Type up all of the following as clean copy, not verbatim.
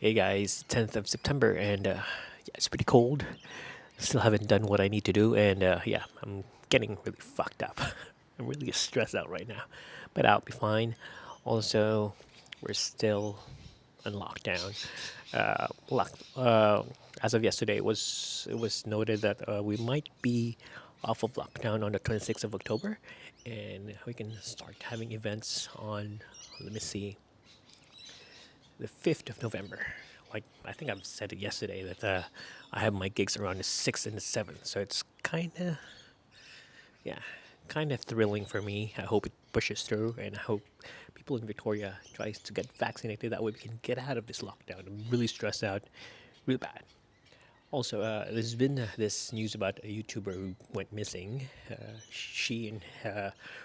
Hey guys, 10th of September, and yeah, it's pretty cold. Still haven't done what I need to do, and yeah, I'm getting really fucked up. I'm really stressed out right now, but I'll be fine. Also, we're still on lockdown. As of yesterday, it was noted that we might be off of lockdown on the 26th of October, and we can start having events on. Let me see, the 5th of November. Like, I think I've said it yesterday that I have my gigs around the 6th and the 7th. So it's yeah, kind of thrilling for me. I hope it pushes through, and I hope people in Victoria tries to get vaccinated. That way we can get out of this lockdown. I'm really stressed out, really bad. Also, there's been this news about a YouTuber who went missing. She and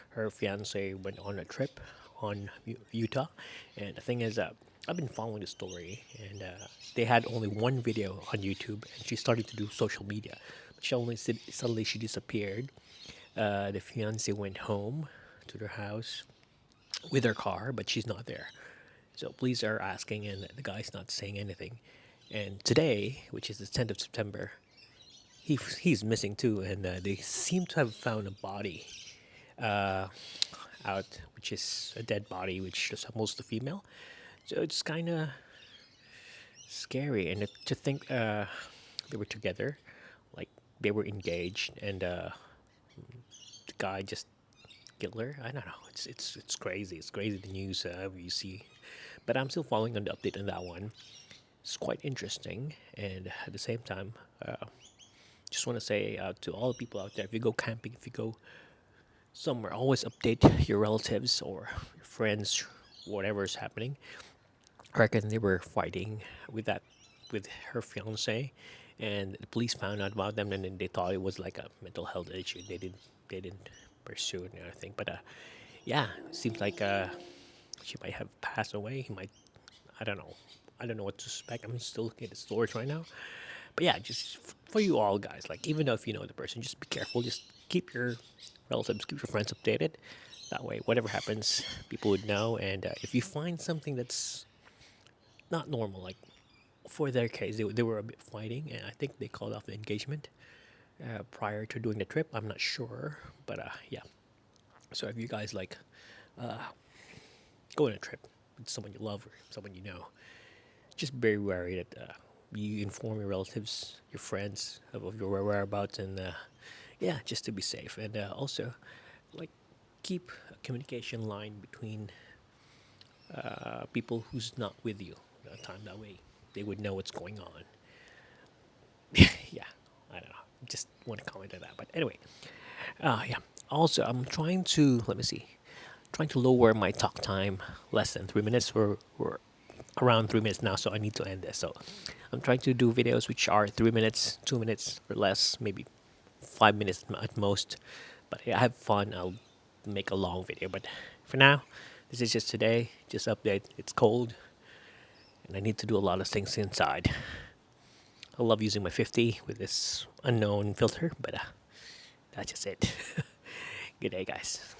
her fiance went on a trip on Utah, and the thing is, I've been following the story, and they had only one video on YouTube, and she started to do social media. But she only suddenly she disappeared. The fiance went home to their house with her car, but she's not there. So police are asking, and the guy's not saying anything. And today, which is the 10th of September, he's missing too, and they seem to have found a body uh, out, which is a dead body, which is almost a female. So it's kind of scary, and to think they were together, like they were engaged, and the guy just killed her. I don't know. It's crazy. It's crazy the news you see, but I'm still following on the update on that one. It's quite interesting, and at the same time, just want to say to all the people out there: if you go camping, if you go somewhere, always update your relatives or your friends, whatever is happening. I reckon they were fighting with that with her fiance, and the police found out about them, and then they thought it was like a mental health issue. They didn't pursue it and everything. But yeah, it seems like she might have passed away. He might. I don't know. I don't know what to suspect. I'm still looking at the stories right now. But yeah, just for you all guys, like even though if you know the person, just be careful. Just keep your relatives, keep your friends updated. That way, whatever happens, people would know. And if you find something that's not normal, like for their case, they were a bit fighting, and I think they called off the engagement prior to doing the trip. I'm not sure, but yeah. So if you guys like go on a trip with someone you love or someone you know, just be wary that you inform your relatives, your friends of your whereabouts, and yeah, just to be safe. And also, like, keep a communication line between people who's not with you at the time. That way, they would know what's going on. Yeah, I don't know. Just want to comment on that. But anyway, yeah. Also, I'm trying to let me see, trying to lower my talk time less than 3 minutes. We're around 3 minutes now, so I need to end this. So I'm trying to do videos which are 3 minutes, 2 minutes or less, maybe 5 minutes at most. But yeah, I have fun. I'll make a long video. But for now, this is just today. Just update. It's cold, and I need to do a lot of things inside. I love using my 50 with this unknown filter, but that's just it. Good day, guys.